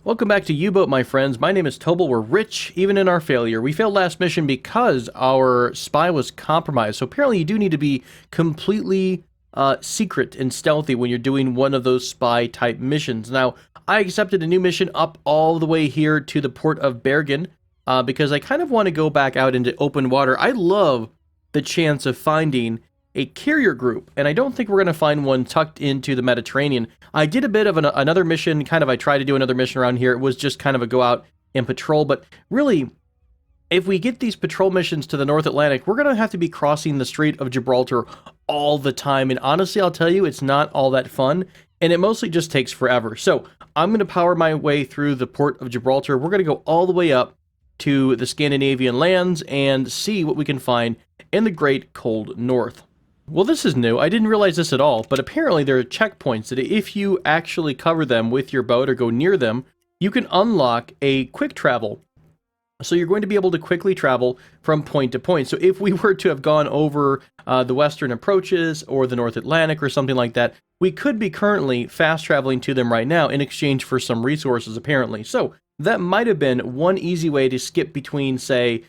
Welcome back to U-Boat, my friends. My name is Tobal. We're rich, even in our failure. We failed last mission because our spy was compromised. So apparently you do need to be completely secret and stealthy when you're doing one of those spy-type missions. Now, I accepted a new mission up all the way here to the port of Bergen because I kind of want to go back out into open water. I love the chance of finding a carrier group, and I don't think we're going to find one tucked into the Mediterranean. I did a bit of another mission, I tried to do another mission around here. It was just kind of a go out and patrol, but really, if we get these patrol missions to the North Atlantic, we're going to have to be crossing the Strait of Gibraltar all the time, and honestly, I'll tell you, it's not all that fun, and it mostly just takes forever. So, I'm going to power my way through the port of Gibraltar. We're going to go all the way up to the Scandinavian lands and see what we can find in the Great Cold North. Well, this is new. I didn't realize this at all, but apparently there are checkpoints that if you actually cover them with your boat or go near them, you can unlock a quick travel. So you're going to be able to quickly travel from point to point. So if we were to have gone over the western approaches or the North Atlantic or something like that, we could be currently fast traveling to them right now in exchange for some resources, apparently. So that might have been one easy way to skip between, say,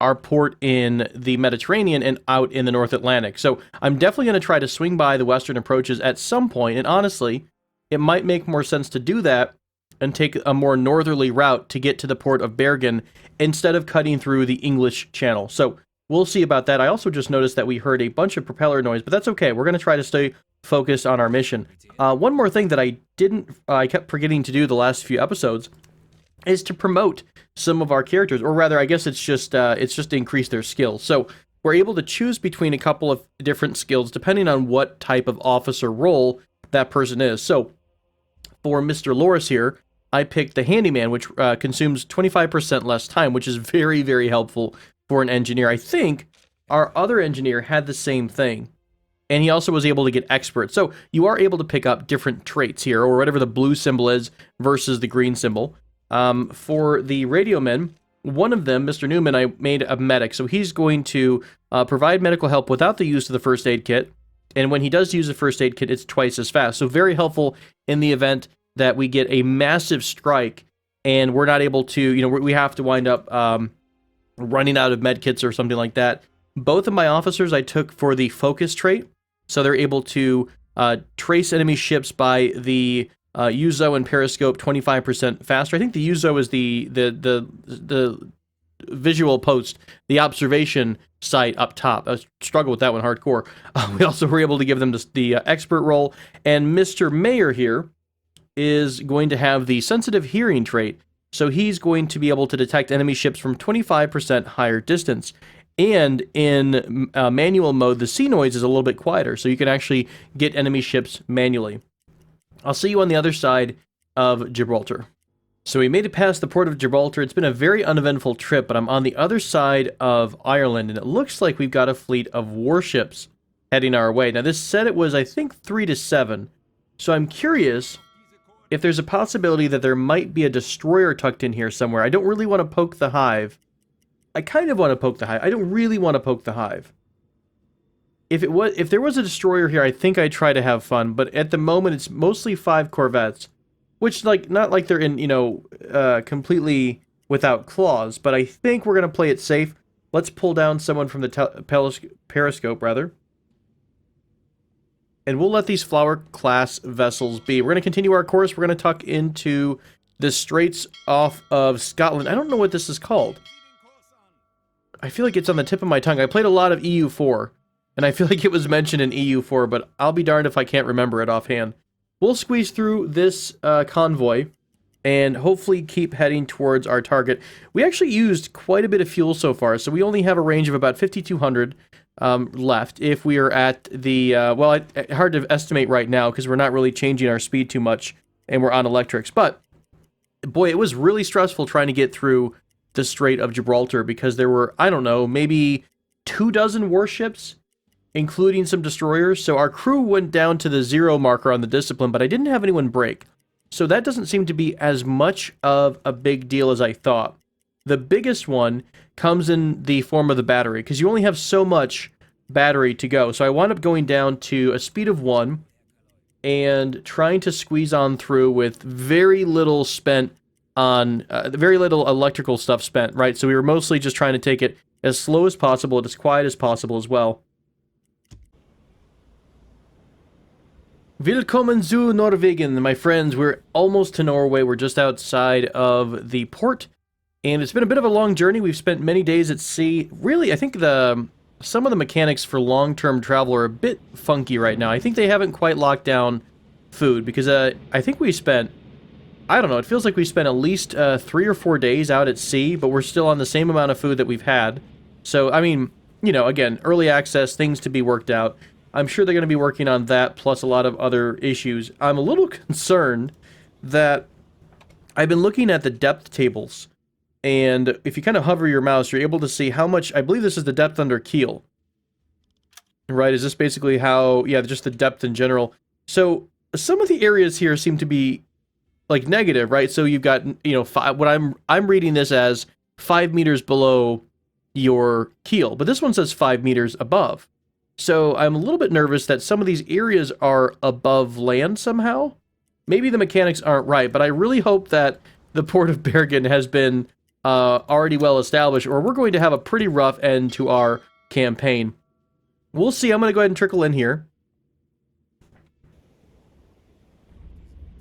our port in the Mediterranean and out in the North Atlantic. So I'm definitely going to try to swing by the western approaches at some point, and honestly, it might make more sense to do that and take a more northerly route to get to the port of Bergen instead of cutting through the English Channel. So we'll see about that. I also just noticed that we heard a bunch of propeller noise, but that's okay. We're going to try to stay focused on our mission. One more thing that I kept forgetting to do the last few episodes is to promote some of our characters, or rather, I guess it's just to increase their skills. So we're able to choose between a couple of different skills depending on what type of officer role that person is. So for Mr. Loris here, I picked the handyman, which consumes 25% less time, which is very, very helpful for an engineer. I think our other engineer had the same thing, and he also was able to get expert. So you are able to pick up different traits here, or whatever the blue symbol is versus the green symbol. For the radiomen, one of them, Mr. Newman, I made a medic, so he's going to provide medical help without the use of the first aid kit, and when he does use the first aid kit, it's twice as fast, so very helpful in the event that we get a massive strike, and we're not able to, we have to wind up running out of med kits or something like that. Both of my officers I took for the focus trait, so they're able to trace enemy ships by the Uzo and periscope 25% faster. I think the Uzo is the visual post, the observation site up top. I struggle with that one hardcore. We also were able to give them the expert role, and Mr. Mayor here is going to have the sensitive hearing trait, so he's going to be able to detect enemy ships from 25% higher distance. And in manual mode, the sea noise is a little bit quieter, so you can actually get enemy ships manually. I'll see you on the other side of Gibraltar. So we made it past the port of Gibraltar. It's been a very uneventful trip, but I'm on the other side of Ireland, and it looks like we've got a fleet of warships heading our way. Now, this said it was, I think, 3 to 7. So I'm curious if there's a possibility that there might be a destroyer tucked in here somewhere. I don't really want to poke the hive. I kind of want to poke the hive. I don't really want to poke the hive. If there was a destroyer here, I think I'd try to have fun, but at the moment it's mostly 5 corvettes, which, not like they're in, completely without claws, but I think we're going to play it safe. Let's pull down someone from the periscope, rather. And we'll let these flower-class vessels be. We're going to continue our course. We're going to tuck into the straits off of Scotland. I don't know what this is called. I feel like it's on the tip of my tongue. I played a lot of EU4. And I feel like it was mentioned in EU4, but I'll be darned if I can't remember it offhand. We'll squeeze through this convoy and hopefully keep heading towards our target. We actually used quite a bit of fuel so far, so we only have a range of about 5,200 left. If we are at the, hard to estimate right now because we're not really changing our speed too much and we're on electrics. But, boy, it was really stressful trying to get through the Strait of Gibraltar because there were, I don't know, maybe 24 warships, including some destroyers, so our crew went down to the 0 marker on the discipline, but I didn't have anyone break. So that doesn't seem to be as much of a big deal as I thought. The biggest one comes in the form of the battery, because you only have so much battery to go. So I wound up going down to a speed of 1, and trying to squeeze on through with very little spent on, very little electrical stuff spent, right? So we were mostly just trying to take it as slow as possible and as quiet as possible as well. Willkommen zu Norwegen, my friends. We're almost to Norway. We're just outside of the port, and it's been a bit of a long journey. We've spent many days at sea. Really, I think some of the mechanics for long-term travel are a bit funky right now. I think they haven't quite locked down food, because I think we spent, I don't know, it feels like we spent at least 3 or 4 days out at sea, but we're still on the same amount of food that we've had. So, I mean, you know, again, early access, things to be worked out. I'm sure they're going to be working on that, plus a lot of other issues. I'm a little concerned that I've been looking at the depth tables, and if you kind of hover your mouse, you're able to see how much, I believe this is the depth under keel. Right, is this basically how, yeah, just the depth in general. So, some of the areas here seem to be, like, negative, right? So you've got, you know, what I'm reading this as 5 meters below your keel, but this one says 5 meters above. So I'm a little bit nervous that some of these areas are above land somehow. Maybe the mechanics aren't right, but I really hope that the port of Bergen has been already well established, or we're going to have a pretty rough end to our campaign. We'll see. I'm going to go ahead and trickle in here.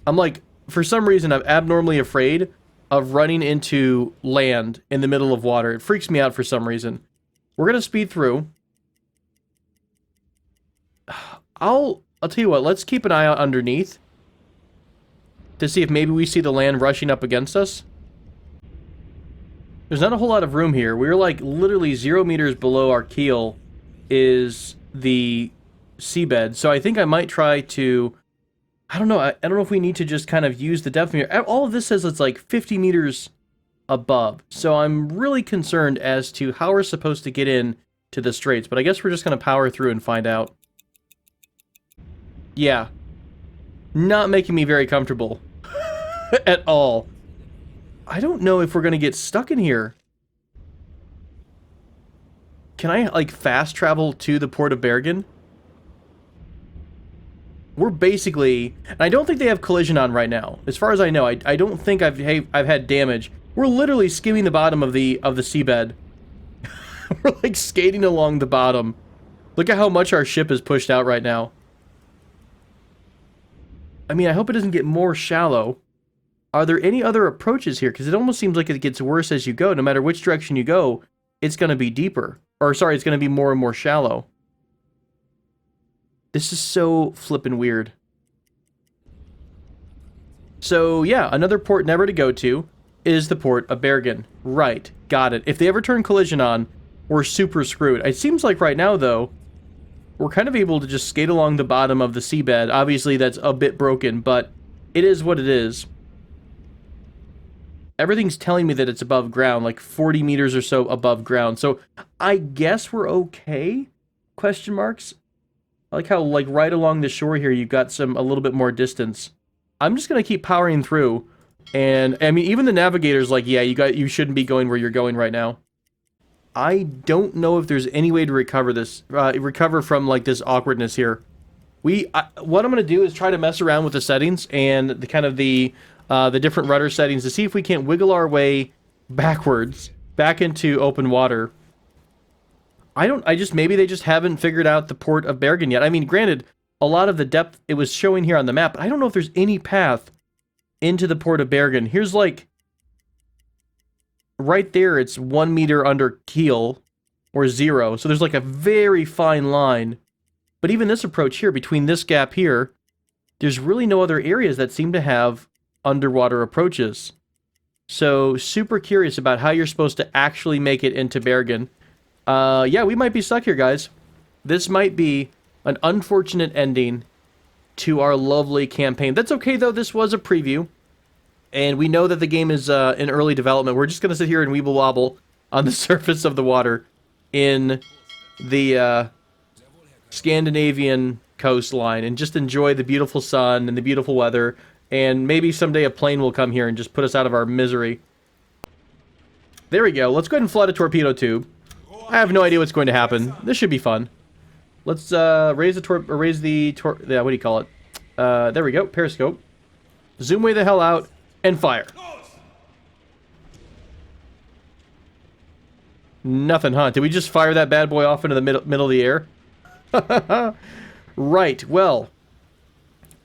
I'm like, for some reason, I'm abnormally afraid of running into land in the middle of water. It freaks me out for some reason. We're going to speed through. I'll tell you what, let's keep an eye out underneath to see if maybe we see the land rushing up against us. There's not a whole lot of room here. We're like literally 0 meters below our keel is the seabed. So I think I might try to, I don't know. I don't know if we need to just kind of use the depth meter. All of this says it's like 50 meters above. So I'm really concerned as to how we're supposed to get in to the straits. But I guess we're just going to power through and find out. Yeah. Not making me very comfortable. At all. I don't know if we're going to get stuck in here. Can I, like, fast travel to the port of Bergen? We're basically... And I don't think they have collision on right now. As far as I know, I don't think I've had damage. We're literally skimming the bottom of the seabed. We're, like, skating along the bottom. Look at how much our ship is pushed out right now. I mean, I hope it doesn't get more shallow. Are there any other approaches here? Because it almost seems like it gets worse as you go. No matter which direction you go, it's going to be deeper. Or, sorry, it's going to be more and more shallow. This is so flippin' weird. So, yeah, another port never to go to is the port of Bergen. Right, got it. If they ever turn collision on, we're super screwed. It seems like right now, though, we're kind of able to just skate along the bottom of the seabed. Obviously, that's a bit broken, but it is what it is. Everything's telling me that it's above ground, like 40 meters or so above ground. So I guess we're okay? Question marks. I like how, like, right along the shore here, you've got a little bit more distance. I'm just going to keep powering through. And, I mean, even the navigator's like, yeah, you shouldn't be going where you're going right now. I don't know if there's any way to recover from, like, this awkwardness here. What I'm going to do is try to mess around with the settings and the different rudder settings to see if we can't wiggle our way backwards, back into open water. Maybe they just haven't figured out the port of Bergen yet. I mean, granted, a lot of the depth it was showing here on the map, but I don't know if there's any path into the port of Bergen. Here's, like, right there, it's 1 meter under keel, or 0. So there's, like, a very fine line. But even this approach here, between this gap here, there's really no other areas that seem to have underwater approaches. So, super curious about how you're supposed to actually make it into Bergen. Yeah, we might be stuck here, guys. This might be an unfortunate ending to our lovely campaign. That's okay, though. This was a preview. And we know that the game is in early development. We're just going to sit here and weeble wobble on the surface of the water in the Scandinavian coastline and just enjoy the beautiful sun and the beautiful weather. And maybe someday a plane will come here and just put us out of our misery. There we go. Let's go ahead and flood a torpedo tube. I have no idea what's going to happen. This should be fun. Let's raise the what do you call it? There we go. Periscope. Zoom way the hell out and fire. Nothing, huh? Did we just fire that bad boy off into the middle of the air? Right. Well,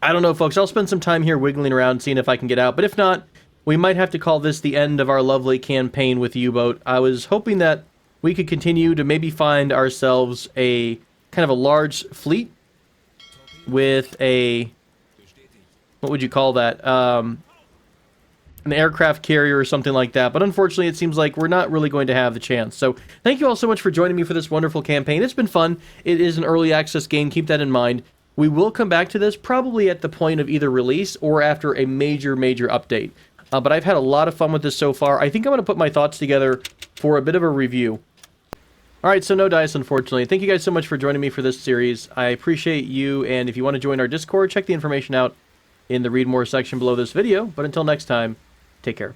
I don't know, folks. I'll spend some time here wiggling around, seeing if I can get out. But if not, we might have to call this the end of our lovely campaign with the U-boat. I was hoping that we could continue to maybe find ourselves a kind of a large fleet with a... what would you call that? An aircraft carrier or something like that. But unfortunately, it seems like we're not really going to have the chance. So thank you all so much for joining me for this wonderful campaign. It's been fun. It is an early access game. Keep that in mind. We will come back to this probably at the point of either release or after a major update. But I've had a lot of fun with this so far. I think I'm going to put my thoughts together for a bit of a review. Alright, so no dice, unfortunately. Thank you guys so much for joining me for this series. I appreciate you, and if you want to join our Discord, check the information out in the Read More section below this video. But until next time, take care.